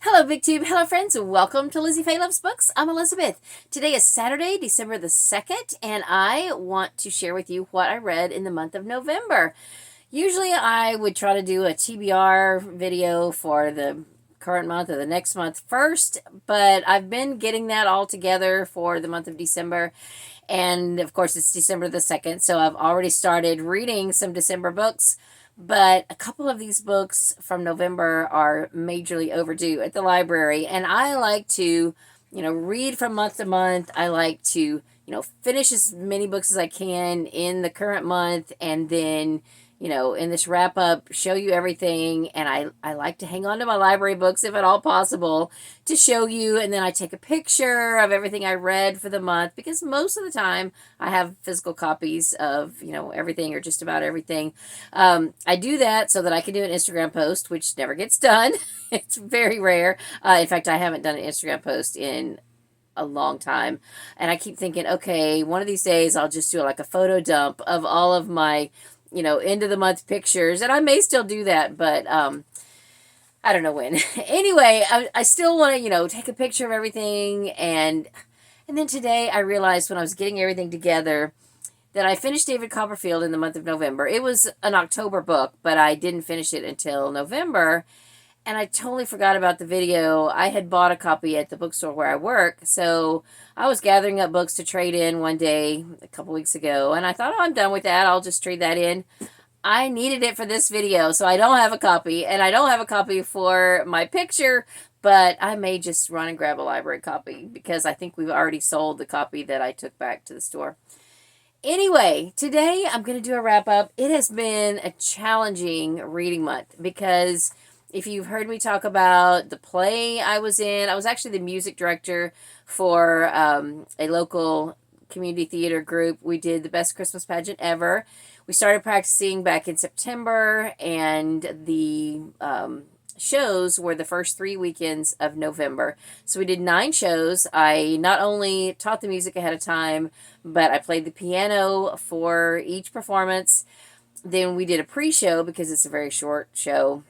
Hello, BookTube. Hello, friends. Welcome to Lizziefaye Loves Books. I'm Elizabeth. Today is Saturday, December the 2nd, and I want to share with you what I read in the month of November. Usually I would try to do a TBR video for the current month or the next month first, but I've been getting that all together for the month of December. And of course, it's December the 2nd, so I've already started reading some December books. But a couple of these books from November are majorly overdue at the library. And I like to, read from month to month. I like to, finish as many books as I can in the current month. And then, in this wrap up, show you everything. And I like to hang on to my library books if at all possible to show you. And then I take a picture of everything I read for the month, because most of the time I have physical copies of, everything or just about everything. I do that so that I can do an Instagram post, which never gets done. It's very rare. In fact, I haven't done an Instagram post in a long time. And I keep thinking, okay, one of these days I'll just do like a photo dump of all of my end of the month pictures, and I may still do that, but I don't know when. Anyway, I still want to take a picture of everything, and then today I realized when I was getting everything together that I finished David Copperfield in the month of November. It was an October book, but I didn't finish it until November. And I totally forgot about the video. I had bought a copy at the bookstore where I work, so I was gathering up books to trade in one day a couple weeks ago, and I thought, oh, I'm done with that. I'll just trade that in. I needed it for this video, so I don't have a copy, and I don't have a copy for my picture, but I may just run and grab a library copy because I think we've already sold the copy that I took back to the store. Anyway, today I'm going to do a wrap-up. It has been a challenging reading month because if you've heard me talk about the play I was in, I was actually the music director for a local community theater group. We did the best Christmas pageant ever. We started practicing back in September, and the shows were the first 3 weekends of November. So we did 9 shows. I not only taught the music ahead of time, but I played the piano for each performance. Then we did a pre-show because it's a very short show.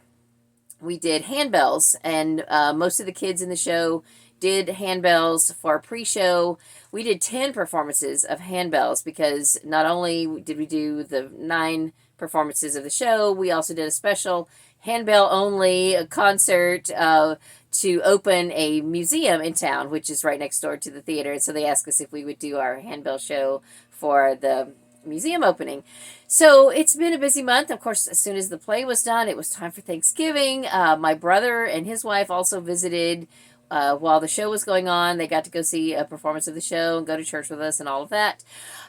We did handbells, and most of the kids in the show did handbells for a pre-show. We did 10 performances of handbells because not only did we do the 9 performances of the show, we also did a special handbell only concert to open a museum in town, which is right next door to the theater. And so they asked us if we would do our handbell show for the museum opening. So it's been a busy month. Of course, as soon as the play was done, it was time for Thanksgiving. My brother and his wife also visited while the show was going on. They got to go see a performance of the show and go to church with us and all of that.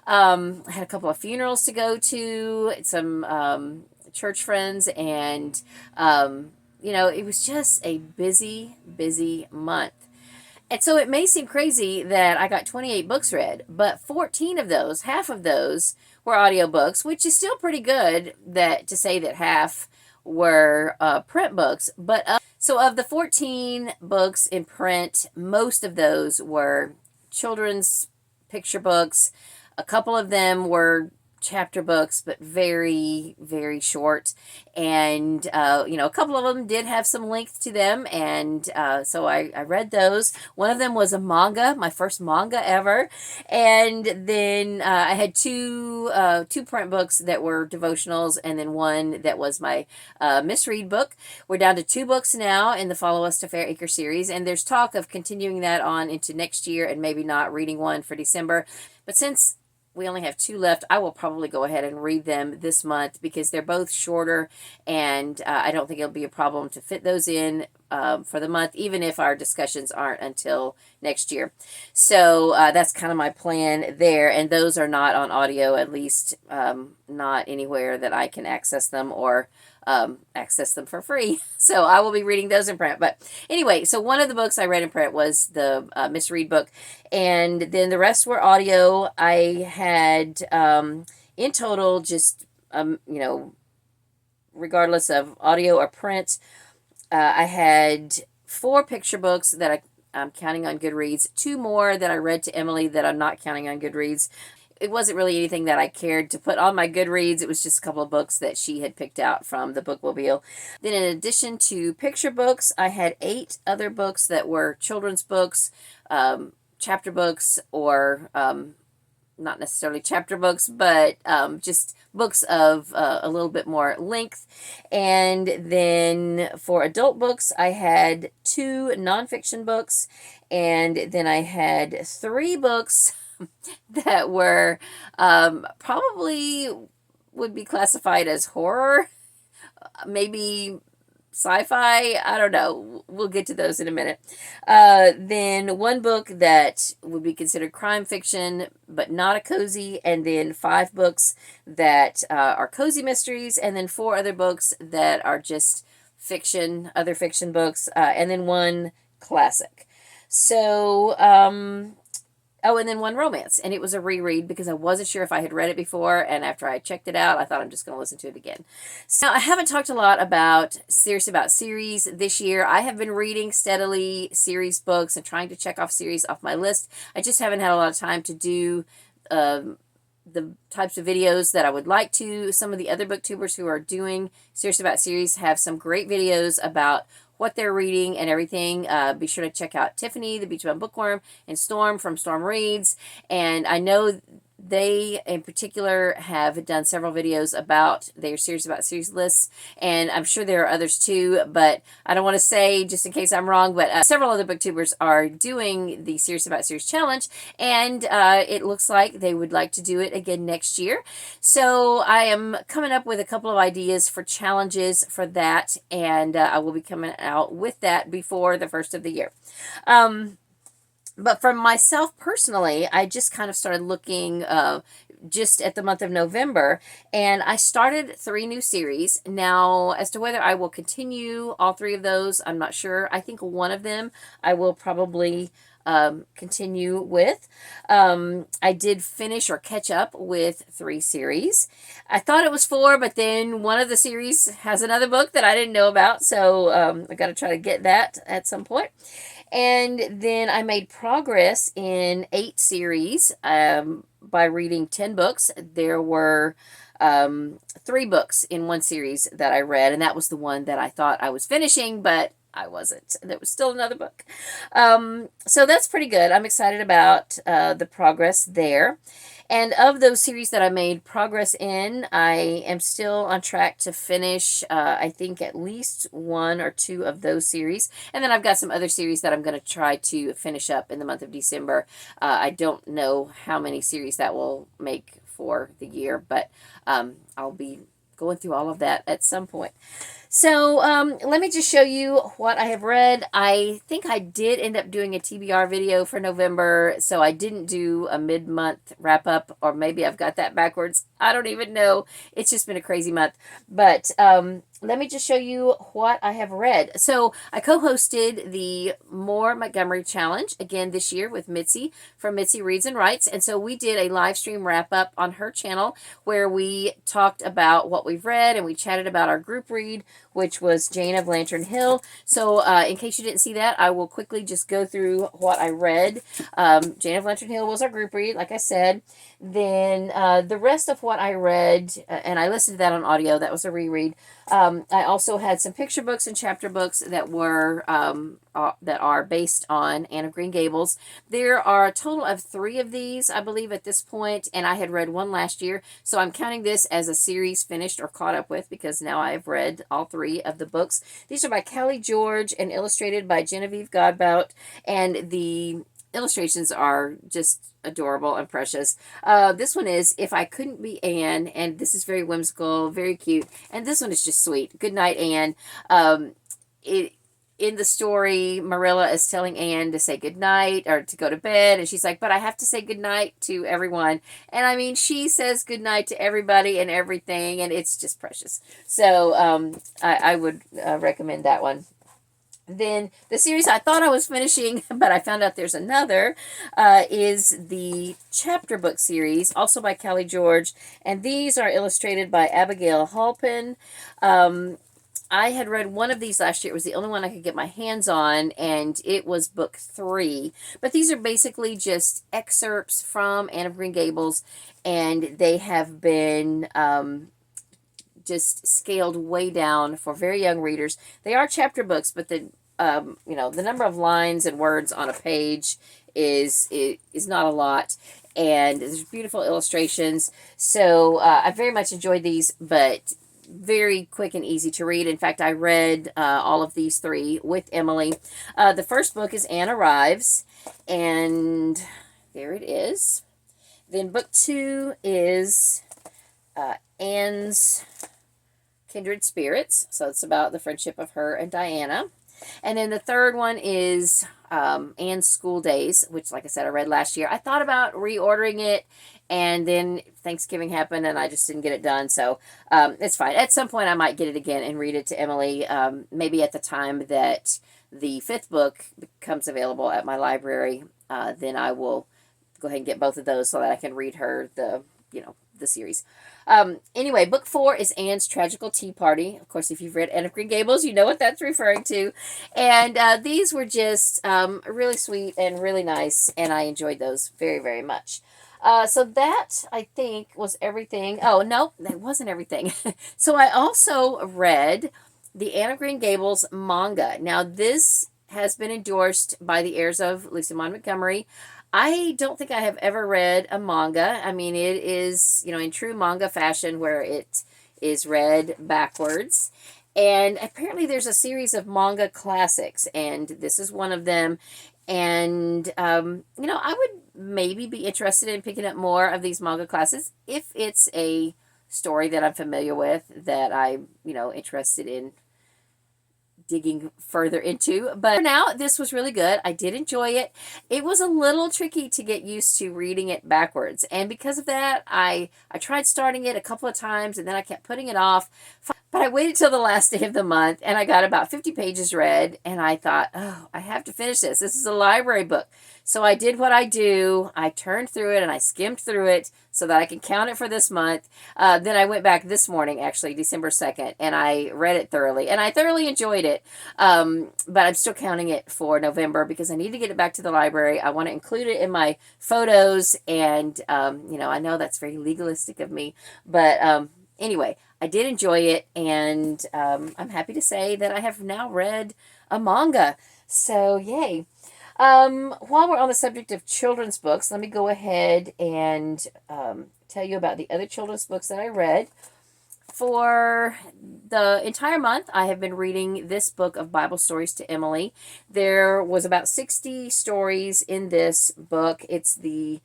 I had a couple of funerals to go to, some church friends, and it was just a busy, busy month. And so it may seem crazy that I got 28 books read, but 14 of those, half of those, were audiobooks, which is still pretty good to say that half were print books. So of the 14 books in print, most of those were children's picture books. A couple of them were chapter books, but very, very short. And, a couple of them did have some length to them. And so I read those. One of them was a manga, my first manga ever. And then I had two print books that were devotionals, and then one that was my misread book. We're down to 2 books now in the Follow Us to Fair Acre series. And there's talk of continuing that on into next year and maybe not reading one for December. But since we only have 2 left, I will probably go ahead and read them this month because they're both shorter, and I don't think it'll be a problem to fit those in for the month, even if our discussions aren't until next year. So that's kind of my plan there, and those are not on audio, at least not anywhere that I can access them or access them for free. So I will be reading those in print. But anyway, so one of the books I read in print was the misread book, and then the rest were audio. I had in total just regardless of audio or print, I had 4 picture books that I'm counting on Goodreads, 2 more that I read to Emily that I'm not counting on Goodreads. it wasn't really anything that I cared to put on my Goodreads. It was just a couple of books that she had picked out from the bookmobile. Then in addition to picture books, I had 8 other books that were children's books, chapter books, or not necessarily chapter books, but just books of a little bit more length. And then for adult books, I had 2 nonfiction books, and then I had 3 books that were probably would be classified as horror, maybe sci-fi, I don't know. We'll get to those in a minute. Then 1 book that would be considered crime fiction, but not a cozy, and then 5 books that are cozy mysteries, and then 4 other books that are just fiction, other fiction books, and then 1 classic. So, oh, and then 1 romance, and it was a reread because I wasn't sure if I had read it before, and after I checked it out, I thought I'm just going to listen to it again. So I haven't talked a lot about series this year. I have been reading steadily series books and trying to check off series off my list. I just haven't had a lot of time to do the types of videos that I would like to. Some of the other booktubers who are doing series have some great videos about what they're reading and everything. Be sure to check out Tiffany, the Beachbound Bookworm, and Storm from Storm Reads. And I know they, in particular, have done several videos about their series lists, and I'm sure there are others too, but I don't want to say, just in case I'm wrong, but several other booktubers are doing the series challenge, and it looks like they would like to do it again next year. So I am coming up with a couple of ideas for challenges for that, and I will be coming out with that before the first of the year. But for myself personally, I just kind of started looking just at the month of November, and I started 3 new series. Now, as to whether I will continue all 3 of those, I'm not sure. I think 1 of them I will probably continue with. I did finish or catch up with 3 series. I thought it was 4, but then one of the series has another book that I didn't know about, so I got to try to get that at some point. And then I made progress in 8 series by reading 10 books. There were 3 books in 1 series that I read, and that was the one that I thought I was finishing, but I wasn't. There was still another book. So that's pretty good. I'm excited about the progress there. And of those series that I made progress in, I am still on track to finish, I think, at least 1 or 2 of those series. And then I've got some other series that I'm going to try to finish up in the month of December. I don't know how many series that will make for the year, but I'll be going through all of that at some point. So let me just show you what I have read. I think I did end up doing a TBR video for November, so I didn't do a mid-month wrap-up, or maybe I've got that backwards. I don't even know. It's just been a crazy month. But let me just show you what I have read. So I co-hosted the Moore Montgomery Challenge again this year with Mitzi from Mitzi Reads and Writes. And so we did a live stream wrap-up on her channel where we talked about what we've read, and we chatted about our group read, which was Jane of Lantern Hill. So in case you didn't see that, I will quickly just go through what I read. Jane of Lantern Hill was our group read, like I said. Then the rest of what I read, and I listened to that on audio, that was a reread. I also had some picture books and chapter books that were that are based on Anne of Green Gables. There are a total of 3 of these, I believe, at this point, and I had read 1 last year, so I'm counting this as a series finished or caught up with because now I've read all 3 of the books. These are by Callie George and illustrated by Genevieve Godbout, and the illustrations are just adorable and precious. This one is If I Couldn't Be Anne, and this is very whimsical, very cute, and this one is just sweet. Good night, Anne. In the story, Marilla is telling Anne to say goodnight or to go to bed, and she's like, but I have to say goodnight to everyone. And I mean, she says goodnight to everybody and everything, and it's just precious. So I would recommend that one. Then the series I thought I was finishing, but I found out there's another, is the chapter book series, also by Callie George. And these are illustrated by Abigail Halpin. I had read one of these last year. It was the only one I could get my hands on, and it was book 3. But these are basically just excerpts from Anne of Green Gables, and they have been just scaled way down for very young readers. They are chapter books, but the the number of lines and words on a page is not a lot, and there's beautiful illustrations. So I very much enjoyed these, but very quick and easy to read. In fact, I read all of these 3 with Emily. The first book is Anne Arrives, and there it is. Then book 2 is Anne's Kindred Spirits. So it's about the friendship of her and Diana. And then the third one is Anne's School Days, which, like I said, I read last year. I thought about reordering it, and then Thanksgiving happened, and I just didn't get it done. So it's fine. At some point, I might get it again and read it to Emily, maybe at the time that the 5th book becomes available at my library. Then I will go ahead and get both of those so that I can read her the series. Anyway, book 4 is Anne's Tragical Tea Party. Of course, if you've read Anne of Green Gables, you know what that's referring to. And these were just really sweet and really nice, and I enjoyed those very, very much. So that, I think, was everything. Oh, no, that wasn't everything. So I also read the Anne of Green Gables manga. Now, this has been endorsed by the heirs of Lucy Maud Montgomery. I don't think I have ever read a manga. I mean, it is, in true manga fashion where it is read backwards. And apparently there's a series of manga classics, and this is one of them. And, I would maybe be interested in picking up more of these manga classics if it's a story that I'm familiar with, that I'm, interested in digging further into. But for now, this was really good. I did enjoy it. It was a little tricky to get used to reading it backwards, and because of that, I tried starting it a couple of times, and then I kept putting it off. But I waited till the last day of the month, and I got about 50 pages read, and I thought, oh, I have to finish this. This is a library book. So I did what I do. I turned through it, and I skimmed through it so that I can count it for this month. Then I went back this morning, actually, December 2nd, and I read it thoroughly, and I thoroughly enjoyed it. But I'm still counting it for November because I need to get it back to the library. I want to include it in my photos, and, I know that's very legalistic of me, but anyway, I did enjoy it, and I'm happy to say that I have now read a manga. So, yay. While we're on the subject of children's books, let me go ahead and tell you about the other children's books that I read. For the entire month, I have been reading this book of Bible stories to Emily. There was about 60 stories in this book. It's the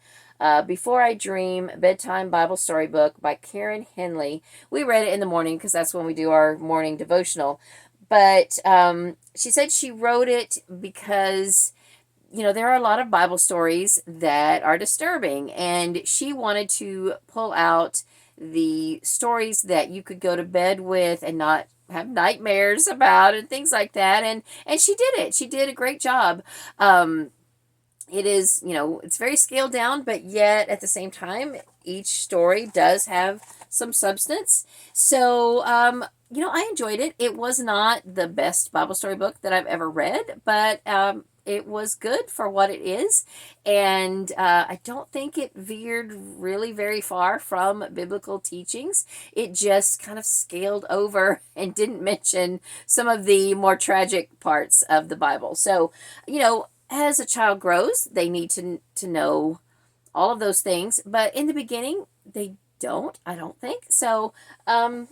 Before I Dream Bedtime Bible Story Book by Karen Henley. We read it in the morning because that's when we do our morning devotional. But she said she wrote it because, there are a lot of Bible stories that are disturbing, and she wanted to pull out the stories that you could go to bed with and not have nightmares about and things like that. And she did it. She did a great job. It is, it's very scaled down, but yet at the same time, each story does have some substance. So, I enjoyed it. It was not the best Bible story book that I've ever read, but it was good for what it is. And I don't think it veered really very far from biblical teachings. It just kind of scaled over and didn't mention some of the more tragic parts of the Bible. So, as a child grows, they need to know all of those things. But in the beginning, they don't, I don't think. So, I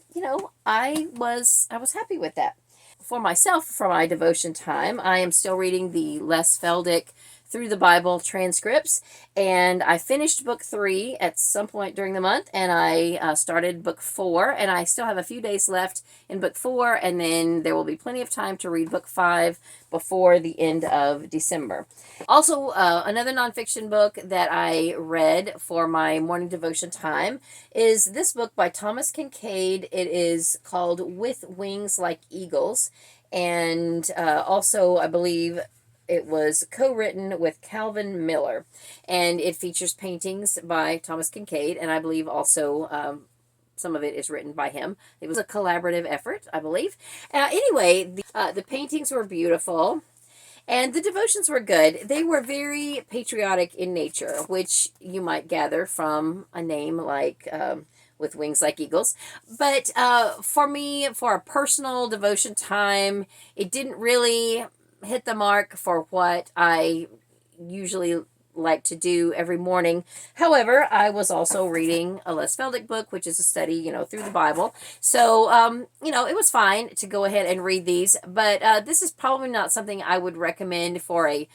was happy with that. For myself, for my devotion time, I am still reading the Les Feldick Through the Bible transcripts, and I finished book 3 at some point during the month, and I started book 4, and I still have a few days left in book 4, and then there will be plenty of time to read book 5 before the end of December. Also, another nonfiction book that I read for my morning devotion time is this book by Thomas Kincaid. It is called With Wings Like Eagles, and also, I believe, it was co-written with Calvin Miller, and it features paintings by Thomas Kincaid, and I believe also some of it is written by him. It was a collaborative effort, I believe. Anyway, the paintings were beautiful. And the devotions were good. They were very patriotic in nature, which you might gather from a name like With Wings Like Eagles. But for me, for a personal devotion time, it didn't really hit the mark for what I usually like to do every morning. However, I was also reading a Les Feldick book, which is a study, through the Bible. So, it was fine to go ahead and read these, but this is probably not something I would recommend for a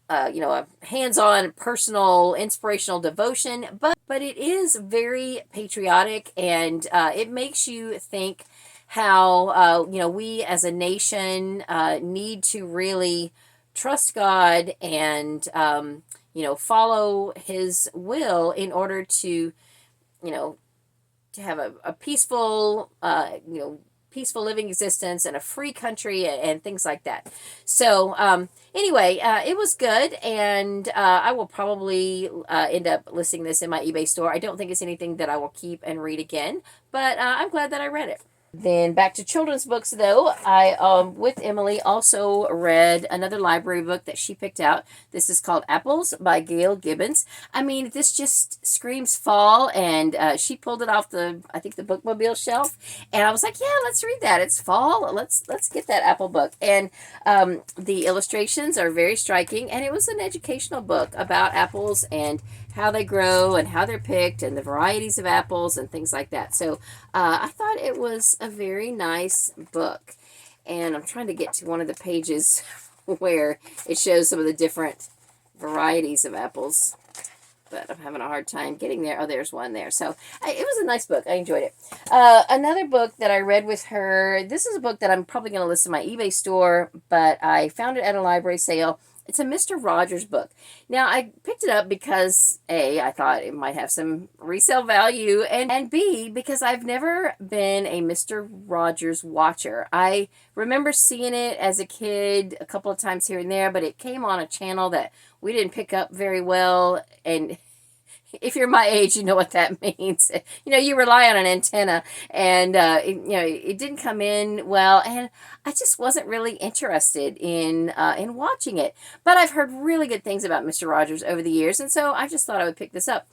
hands-on, personal, inspirational devotion, but it is very patriotic, and it makes you think how, we as a nation need to really trust God and, follow his will in order to, to have a peaceful, peaceful living existence and a free country and things like that. So, anyway, it was good, and I will probably end up listing this in my eBay store. I don't think it's anything that I will keep and read again, but I'm glad that I read it. Then back to children's books, though. I, with Emily, also read another library book that she picked out. This is called Apples by Gail Gibbons. I mean, this just screams fall, and she pulled it off the bookmobile shelf, and I was like, yeah, let's read that. It's fall. Let's get that apple book. And the illustrations are very striking, and it was an educational book about apples and how they grow and how they're picked and the varieties of apples and things like that. So I thought it was a very nice book. And I'm trying to get to one of the pages where it shows some of the different varieties of apples, but I'm having a hard time getting there. Oh, there's one there. So it was a nice book. I enjoyed it. Another book that I read with her, this is a book that I'm probably going to list in my eBay store, but I found it at a library sale. It's a Mr. Rogers book. Now, I picked it up because, A, I thought it might have some resale value, and B, because I've never been a Mr. Rogers watcher. I remember seeing it as a kid a couple of times here and there, but it came on a channel that we didn't pick up very well, and if you're my age, you know what that means. You rely on an antenna, and it didn't come in well, and I just wasn't really interested in watching it. But I've heard really good things about Mr. Rogers over the years, and so I just thought I would pick this up.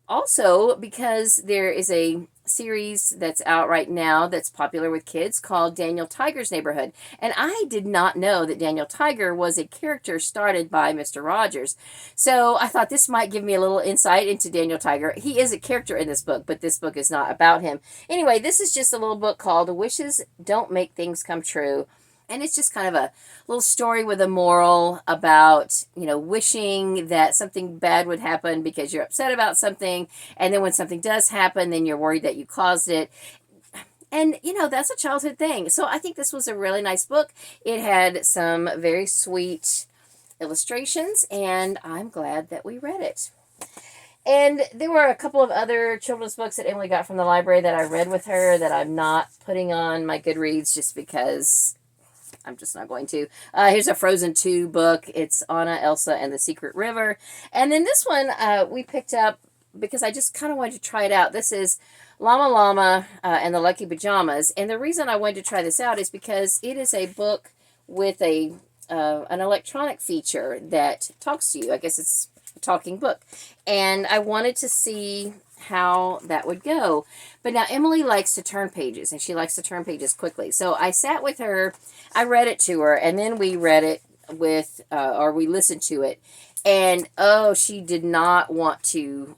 Also, because there is a series that's out right now that's popular with kids called Daniel Tiger's Neighborhood. And I did not know that Daniel Tiger was a character started by Mr. Rogers. So I thought this might give me a little insight into Daniel Tiger. He is a character in this book, but this book is not about him. Anyway, this is just a little book called Wishes Don't Make Things Come True. And it's just kind of a little story with a moral about, wishing that something bad would happen because you're upset about something. And then when something does happen, then you're worried that you caused it. And, that's a childhood thing. So I think this was a really nice book. It had some very sweet illustrations, and I'm glad that we read it. And there were a couple of other children's books that Emily got from the library that I read with her that I'm not putting on my Goodreads just because I'm just not going to. Here's a Frozen 2 book. It's Anna, Elsa, and the Secret River. And then this one we picked up because I just kind of wanted to try it out. This is Llama Llama and the Lucky Pajamas. And the reason I wanted to try this out is because it is a book with an electronic feature that talks to you. I guess it's a talking book. And I wanted to see how that would go. But now Emily likes to turn pages, and she likes to turn pages quickly. So I sat with her, I read it to her, and then we read it we listened to it. And she did not want to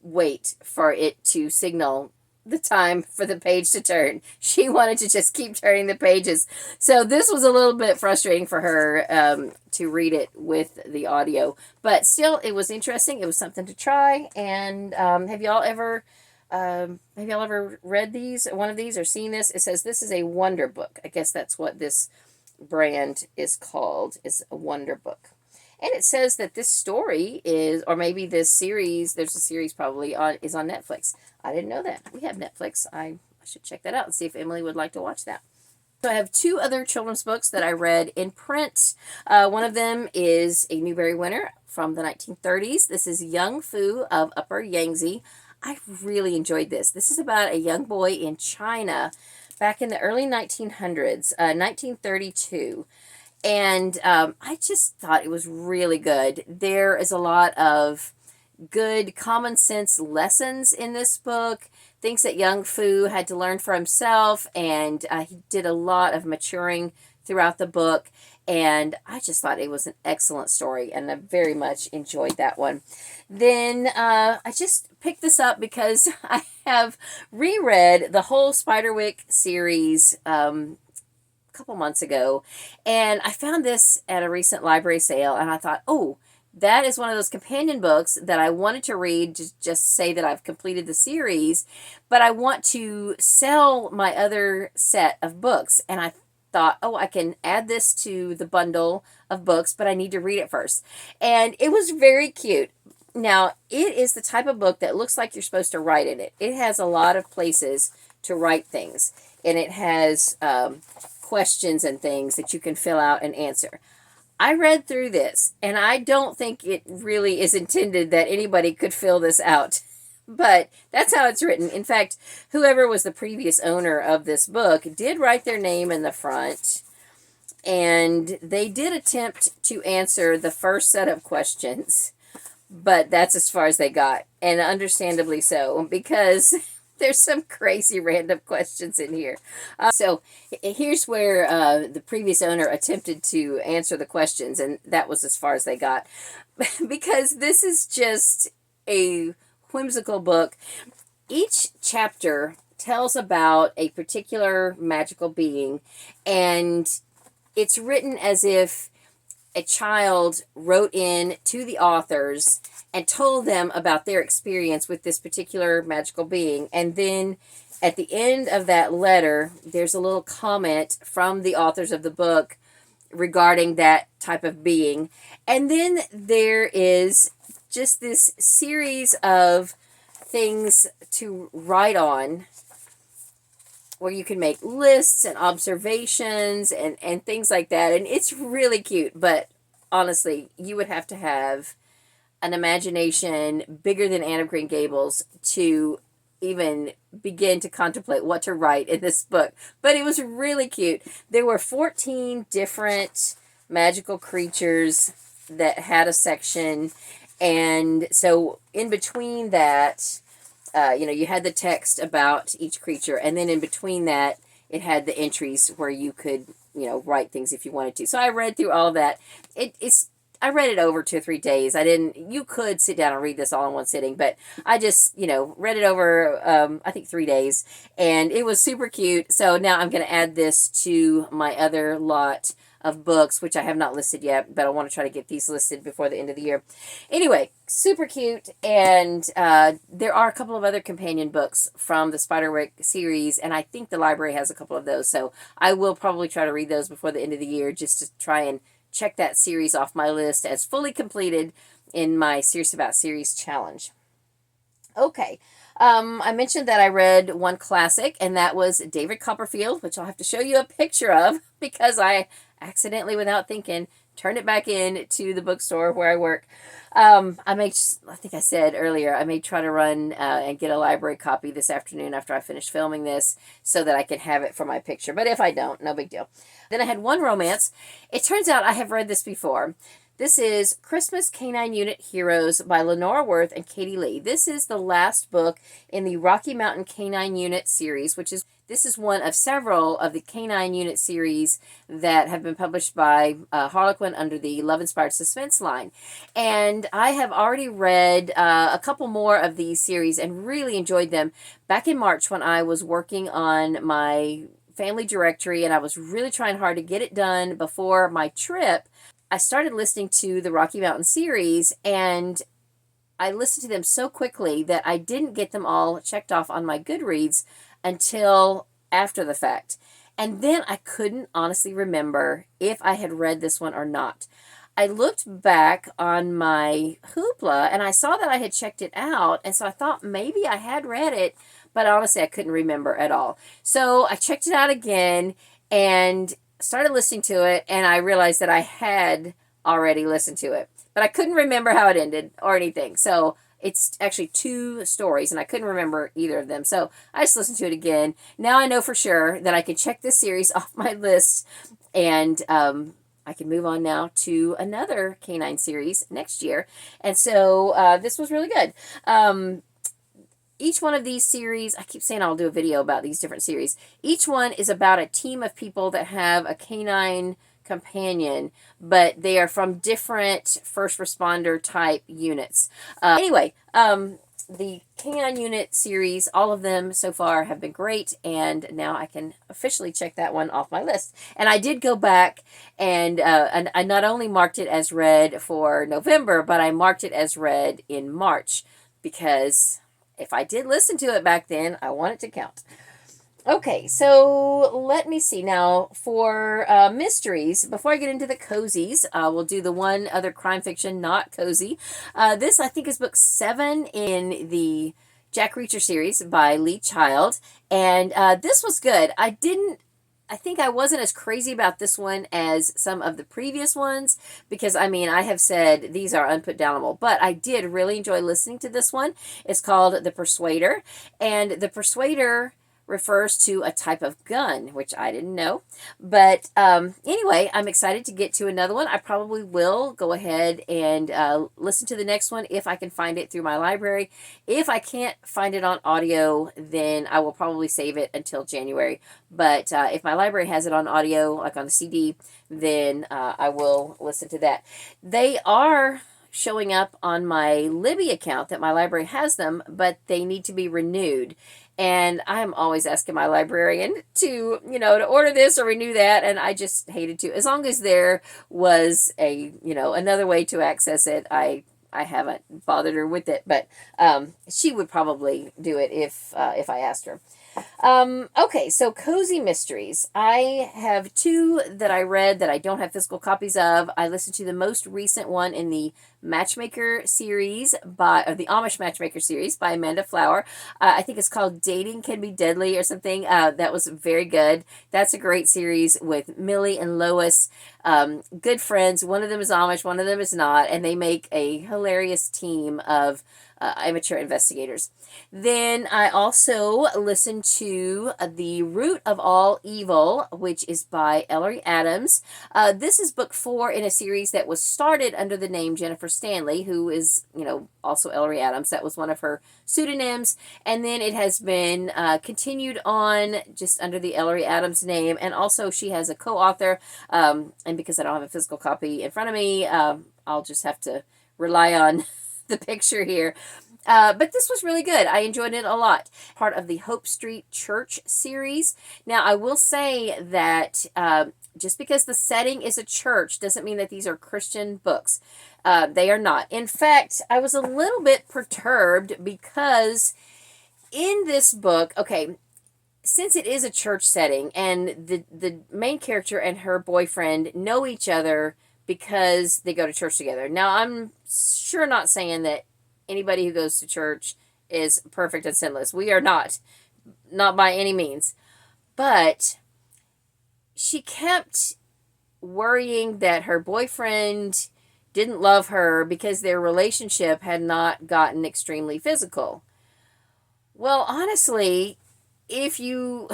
wait for it to signal the time for the page to turn. She wanted to just keep turning the pages. So this was a little bit frustrating for her to read it with the audio. But still, it was interesting. It was something to try. And have y'all ever read one of these or seen this? It says this is a wonder book. I guess that's what this brand is called, is a wonder book. And it says that this story is, or maybe this series, there's a series probably is on Netflix. I didn't know that. We have Netflix. I should check that out and see if Emily would like to watch that. So I have two other children's books that I read in print. One of them is a Newbery winner from the 1930s. This is Young Fu of Upper Yangtze. I really enjoyed this. This is about a young boy in China back in the early 1900s, 1932. And I just thought it was really good. There is a lot of good common sense lessons in this book, things that young Fu had to learn for himself, and he did a lot of maturing throughout the book. And I just thought it was an excellent story, and I very much enjoyed that one. Then I just picked this up because I have reread the whole Spiderwick series couple months ago, and I found this at a recent library sale, and I thought, oh, that is one of those companion books that I wanted to read to just say that I've completed the series, but I want to sell my other set of books, and I thought, oh, I can add this to the bundle of books, but I need to read it first. And it was very cute. Now, it is the type of book that looks like you're supposed to write in it. It has a lot of places to write things, and it has questions and things that you can fill out and answer. I read through this, and I don't think it really is intended that anybody could fill this out. But that's how it's written. In fact, whoever was the previous owner of this book did write their name in the front, and they did attempt to answer the first set of questions, but that's as far as they got, and understandably so, because there's some crazy random questions in here. So here's where the previous owner attempted to answer the questions, and that was as far as they got, because this is just a whimsical book. Each chapter tells about a particular magical being, and it's written as if a child wrote in to the authors and told them about their experience with this particular magical being. And then at the end of that letter, there's a little comment from the authors of the book regarding that type of being. And then there is just this series of things to write on, where you can make lists and observations and things like that. And it's really cute, but honestly, you would have to have an imagination bigger than Anne of Green Gables to even begin to contemplate what to write in this book. But it was really cute. There were 14 different magical creatures that had a section, and so in between that, you had the text about each creature, and then in between that, it had the entries where you could, write things if you wanted to. So I read through all of that. I read it over 2 or 3 days. You could sit down and read this all in one sitting, but I just, read it over, I think 3 days, and it was super cute. So now I'm going to add this to my other lot of books, which I have not listed yet, but I want to try to get these listed before the end of the year. Anyway, super cute, and there are a couple of other companion books from the Spiderwick series, and I think the library has a couple of those, so I will probably try to read those before the end of the year, just to try and check that series off my list as fully completed in my Serious About Series challenge. Okay, I mentioned that I read one classic, and that was David Copperfield, which I'll have to show you a picture of because I accidentally, without thinking, turned it back in to the bookstore where I work. I think I said earlier, I may try to run and get a library copy this afternoon after I finish filming this so that I can have it for my picture. But if I don't, no big deal. Then I had one romance. It turns out I have read this before. This is Christmas Canine Unit Heroes by Lenora Worth and Katie Lee. This is the last book in the Rocky Mountain Canine Unit series, this is one of several of the Canine Unit series that have been published by Harlequin under the Love Inspired Suspense line. And I have already read a couple more of these series and really enjoyed them. Back in March, when I was working on my family directory and I was really trying hard to get it done before my trip, I started listening to the Rocky Mountain series, and I listened to them so quickly that I didn't get them all checked off on my Goodreads until after the fact. And then I couldn't honestly remember if I had read this one or not. I looked back on my Hoopla, and I saw that I had checked it out, and so I thought maybe I had read it, but honestly I couldn't remember at all. So I checked it out again, and started listening to it, and I realized that I had already listened to it, but I couldn't remember how it ended or anything. So it's actually 2 stories, and I couldn't remember either of them. So I just listened to it again. Now I know for sure that I can check this series off my list, and I can move on now to another canine series next year. And so this was really good. Each one of these series, I keep saying I'll do a video about these different series. Each one is about a team of people that have a canine companion, but they are from different first responder type units. Anyway, the Canine Unit series, all of them so far have been great, and now I can officially check that one off my list. And I did go back and I not only marked it as read for November, but I marked it as read in March, because if I did listen to it back then, I want it to count. Okay, so let me see. Now, for mysteries, before I get into the cozies, we'll do the one other crime fiction, not cozy. This, I think, is book 7 in the Jack Reacher series by Lee Child, and this was good. I think I wasn't as crazy about this one as some of the previous ones, because, I mean, I have said these are unputdownable, but I did really enjoy listening to this one. It's called The Persuader, and The Persuader refers to a type of gun, which I didn't know. But anyway, I'm excited to get to another one. I probably will go ahead and listen to the next one if I can find it through my library. If I can't find it on audio, then I will probably save it until January. But if my library has it on audio, like on the CD, then I will listen to that. They are showing up on my Libby account that my library has them, but they need to be renewed. And I'm always asking my librarian to, to order this or renew that, and I just hated to. As long as there was another way to access it, I haven't bothered her with it, but she would probably do it if I asked her. Okay, so cozy mysteries. I have 2 that I read that I don't have physical copies of. I listened to the most recent one in the Matchmaker series or the Amish Matchmaker series by Amanda Flower. I think it's called Dating Can Be Deadly or something. That was very good. That's a great series with Millie and Lois, good friends. One of them is Amish, one of them is not, and they make a hilarious team of amateur investigators. Then I also listened to The Root of All Evil, which is by Ellery Adams. This is book 4 in a series that was started under the name Jennifer Stanley, who is, also Ellery Adams. That was one of her pseudonyms. And then it has been continued on just under the Ellery Adams name. And also she has a co-author. And because I don't have a physical copy in front of me, I'll just have to rely on the picture here. But this was really good. I enjoyed it a lot. Part of the Hope Street Church series. Now, I will say that just because the setting is a church doesn't mean that these are Christian books. They are not. In fact, I was a little bit perturbed because in this book, okay, since it is a church setting and the main character and her boyfriend know each other because they go to church together. Now, I'm sure not saying that anybody who goes to church is perfect and sinless. We are not by any means. But she kept worrying that her boyfriend didn't love her because their relationship had not gotten extremely physical. Well, honestly, if you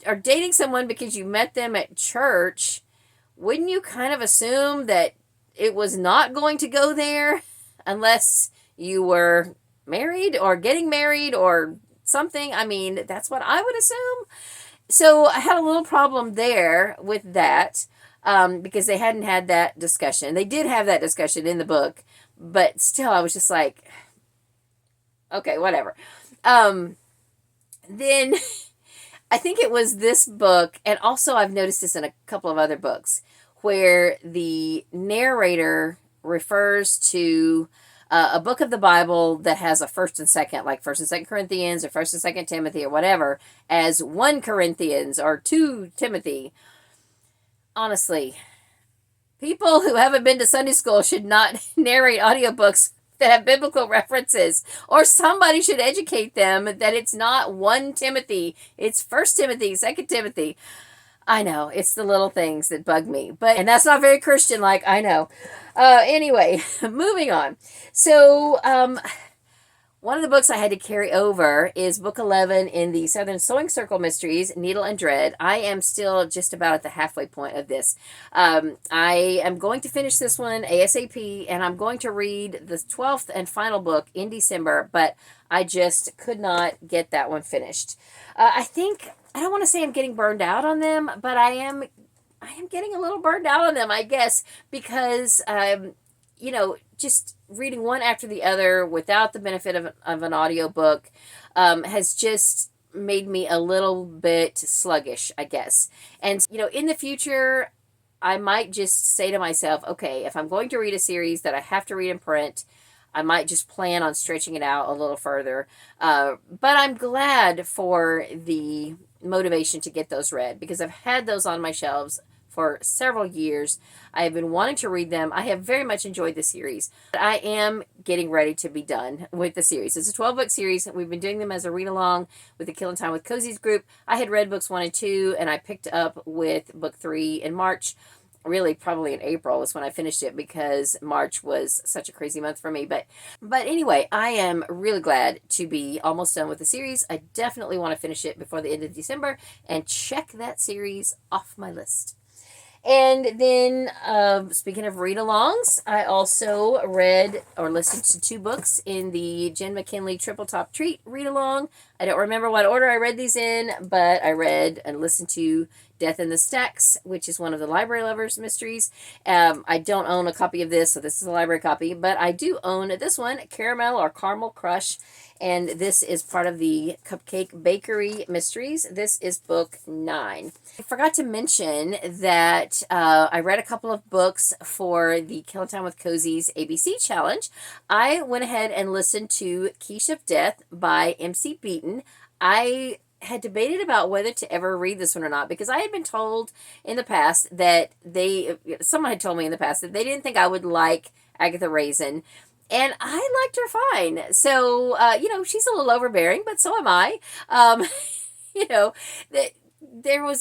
are dating someone because you met them at church, wouldn't you kind of assume that it was not going to go there unless you were married or getting married or something? I mean, that's what I would assume. So I had a little problem there with that because they hadn't had that discussion. They did have that discussion in the book, but still I was just like, okay, whatever. Then I think it was this book, and also I've noticed this in a couple of other books, where the narrator refers to a book of the Bible that has a 1st and 2nd, like 1st and 2nd Corinthians or 1st and 2nd Timothy or whatever, as 1 Corinthians or 2 Timothy. Honestly, people who haven't been to Sunday school should not narrate audiobooks that have biblical references, or somebody should educate them that it's not 1 Timothy, it's 1 Timothy, 2 Timothy. I know, it's the little things that bug me, and that's not very Christian-like, I know. Anyway, moving on. So, one of the books I had to carry over is book 11 in the Southern Sewing Circle Mysteries, Needle and Dread. I am still just about at the halfway point of this. I am going to finish this one ASAP, and I'm going to read the 12th and final book in December, but I just could not get that one finished. I don't want to say I'm getting burned out on them, but I am getting a little burned out on them, I guess, because just reading one after the other without the benefit of an audiobook has just made me a little bit sluggish, I guess. And, in the future, I might just say to myself, okay, if I'm going to read a series that I have to read in print, I might just plan on stretching it out a little further. But I'm glad for the motivation to get those read, because I've had those on my shelves for several years. I have been wanting to read them. I have very much enjoyed the series. I am getting ready to be done with the series. It's a 12-book series. We've been doing them as a read-along with the Killing Time with Cozies group. I had read books 1 and 2, and I picked up with book 3 in March. Really, probably in April is when I finished it, because March was such a crazy month for me. But anyway, I am really glad to be almost done with the series. I definitely want to finish it before the end of December and check that series off my list. And then, speaking of read-alongs, I also read or listened to 2 books in the Jen McKinley Triple Top Treat read-along. I don't remember what order I read these in, but I read and listened to Death in the Stacks, which is one of the Library Lovers mysteries. I don't own a copy of this, so this is a library copy, but I do own this one, Caramel or Caramel Crush, and this is part of the Cupcake Bakery Mysteries. This is book 9. I forgot to mention that I read a couple of books for the Killing Time with Cozies ABC Challenge. I went ahead and listened to Quiche of Death by MC Beaton. I had debated about whether to ever read this one or not, because I had been told in the past that someone had told me in the past that they didn't think I would like Agatha Raisin, and I liked her fine. So, she's a little overbearing, but so am I. That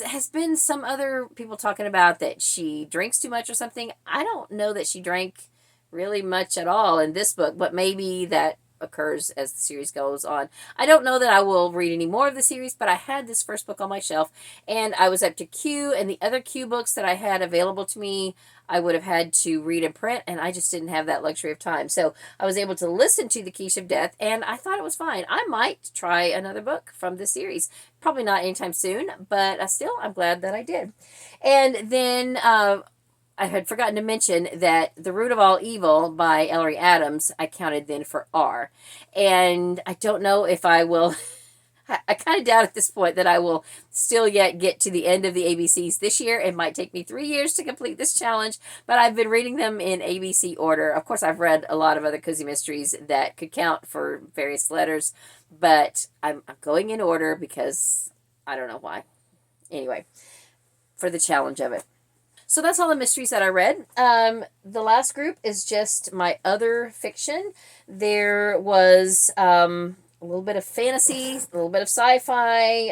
has been some other people talking about that she drinks too much or something. I don't know that she drank really much at all in this book, but maybe that occurs as the series goes on. I don't know that I will read any more of the series, but I had this first book on my shelf, and I was up to Q, and the other Q books that I had available to me, I would have had to read in print, and I just didn't have that luxury of time. So I was able to listen to The Quiche of Death, and I thought it was fine. I might try another book from this series. Probably not anytime soon, but I'm glad that I did. And then I had forgotten to mention that The Root of All Evil by Ellery Adams, I counted then for R. And I don't know if I will, I kind of doubt at this point that I will still yet get to the end of the ABCs this year. It might take me 3 years to complete this challenge, but I've been reading them in ABC order. Of course, I've read a lot of other cozy mysteries that could count for various letters, but I'm going in order because I don't know why. Anyway, for the challenge of it. So that's all the mysteries that I read. The last group is just my other fiction. There was a little bit of fantasy, a little bit of sci-fi,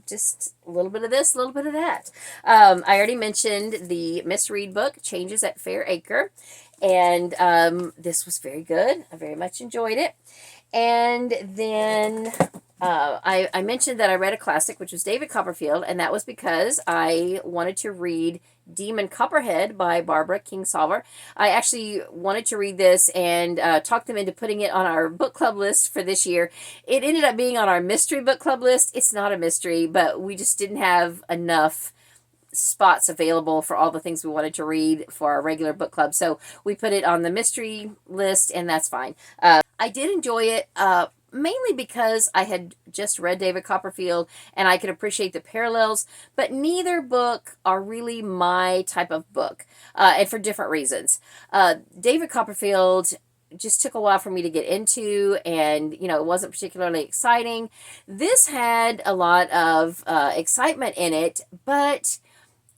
just a little bit of this, a little bit of that. I already mentioned the misread book, Changes at Fair Acre, and this was very good. I very much enjoyed it. And then I mentioned that I read a classic, which was David Copperfield, and that was because I wanted to read Demon Copperhead by Barbara Kingsolver. I actually wanted to read this and talked them into putting it on our book club list for this year. It ended up being on our mystery book club list. It's not a mystery, but we just didn't have enough spots available for all the things we wanted to read for our regular book club. So we put it on the mystery list, and that's fine. I did enjoy it, mainly because I had just read David Copperfield and I could appreciate the parallels, but neither book are really my type of book, and for different reasons. David Copperfield just took a while for me to get into, and it wasn't particularly exciting. This had a lot of excitement in it, but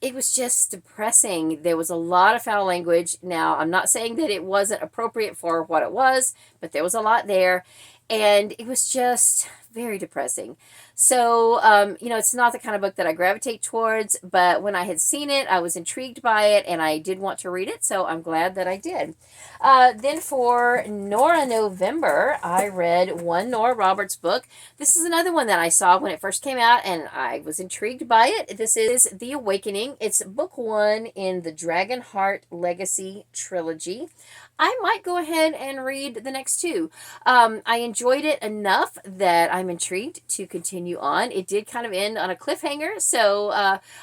it was just depressing. There was a lot of foul language. Now, I'm not saying that it wasn't appropriate for what it was, but there was a lot there. And it was just very depressing. So, you know, it's not the kind of book that I gravitate towards, but when I had seen it, I was intrigued by it, and I did want to read it, so I'm glad that I did. Then for Nora November, I read one Nora Roberts book. This is another one that I saw when it first came out, and I was intrigued by it. This is The Awakening. It's book 1 in the Dragonheart Legacy trilogy. I might go ahead and read the next 2. I enjoyed it enough that I'm intrigued to continue on. It did kind of end on a cliffhanger, so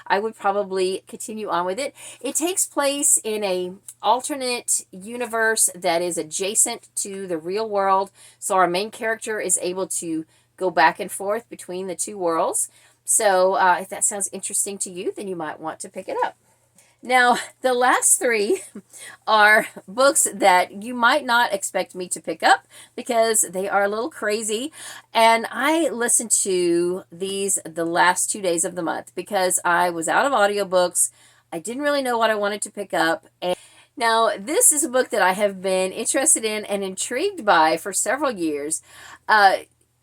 I would probably continue on with it. It takes place in a alternate universe that is adjacent to the real world, so our main character is able to go back and forth between the 2 worlds. So if that sounds interesting to you, then you might want to pick it up. Now, the last 3 are books that you might not expect me to pick up because they are a little crazy. And I listened to these the last 2 days of the month because I was out of audiobooks. I didn't really know what I wanted to pick up. And now, this is a book that I have been interested in and intrigued by for several years.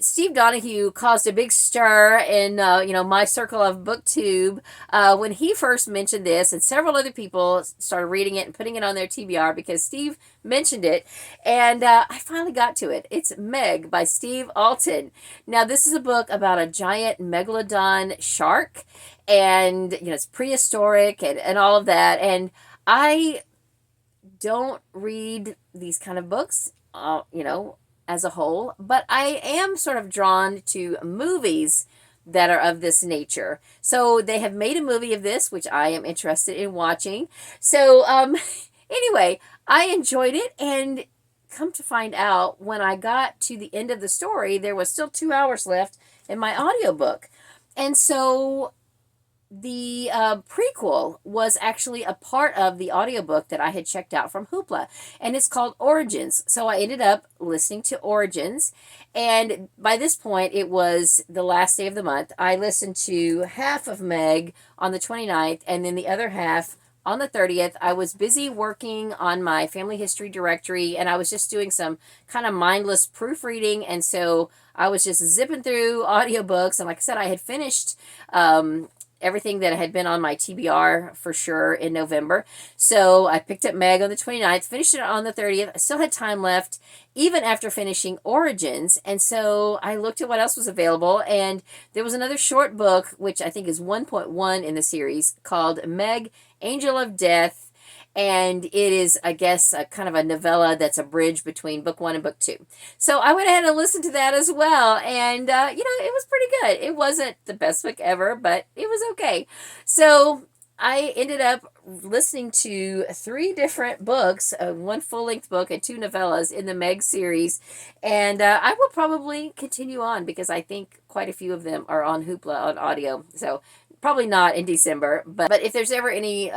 Steve Donahue caused a big stir in, you know, my circle of booktube when he first mentioned this, and several other people started reading it and putting it on their TBR because Steve mentioned it, and I finally got to it. It's Meg by Steve Alten. Now, this is a book about a giant megalodon shark, and, you know, it's prehistoric and all of that, and I don't read these kind of books, you know, as a whole, but I am sort of drawn to movies that are of this nature. So they have made a movie of this, which I am interested in watching. So anyway, I enjoyed it, and come to find out, when I got to the end of the story, there was still 2 hours left in my audiobook. And so the prequel was actually a part of the audiobook that I had checked out from Hoopla, and it's called Origins. So I ended up listening to Origins, and by this point, it was the last day of the month. I listened to half of Meg on the 29th, and then the other half on the 30th. I was busy working on my family history directory, and I was just doing some kind of mindless proofreading, and so I was just zipping through audiobooks, and like I said, I had finished everything that had been on my TBR for sure in November. So I picked up Meg on the 29th, finished it on the 30th. I still had time left, even after finishing Origins. And so I looked at what else was available, and there was another short book, which I think is 1.1 in the series, called Meg, Angel of Death. And it is, I guess, a kind of a novella that's a bridge between book 1 and book 2. So I went ahead and listened to that as well. And, you know, it was pretty good. It wasn't the best book ever, but it was okay. So I ended up listening to 3 different books, 1 full-length book and 2 novellas in the Meg series. And I will probably continue on because I think quite a few of them are on Hoopla on audio. So probably not in December, but if there's ever any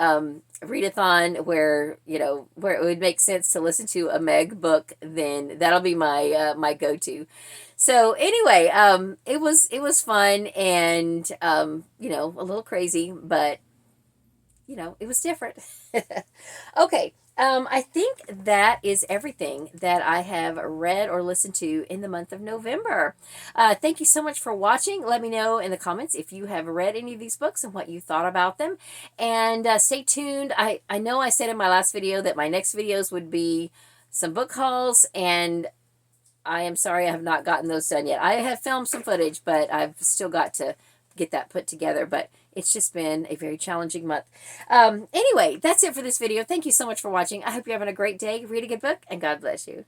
readathon where, you know, where it would make sense to listen to a Meg book, then that'll be my my go-to. So anyway, it was fun and you know, a little crazy, but you know, it was different. Okay. I think that is everything that I have read or listened to in the month of November. Thank you so much for watching. Let me know in the comments if you have read any of these books and what you thought about them. And stay tuned. I know I said in my last video that my next videos would be some book hauls, and I am sorry I have not gotten those done yet. I have filmed some footage, but I've still got to get that put together, but it's just been a very challenging month. Anyway, that's it for this video. Thank you so much for watching. I hope you're having a great day. Read a good book, and God bless you.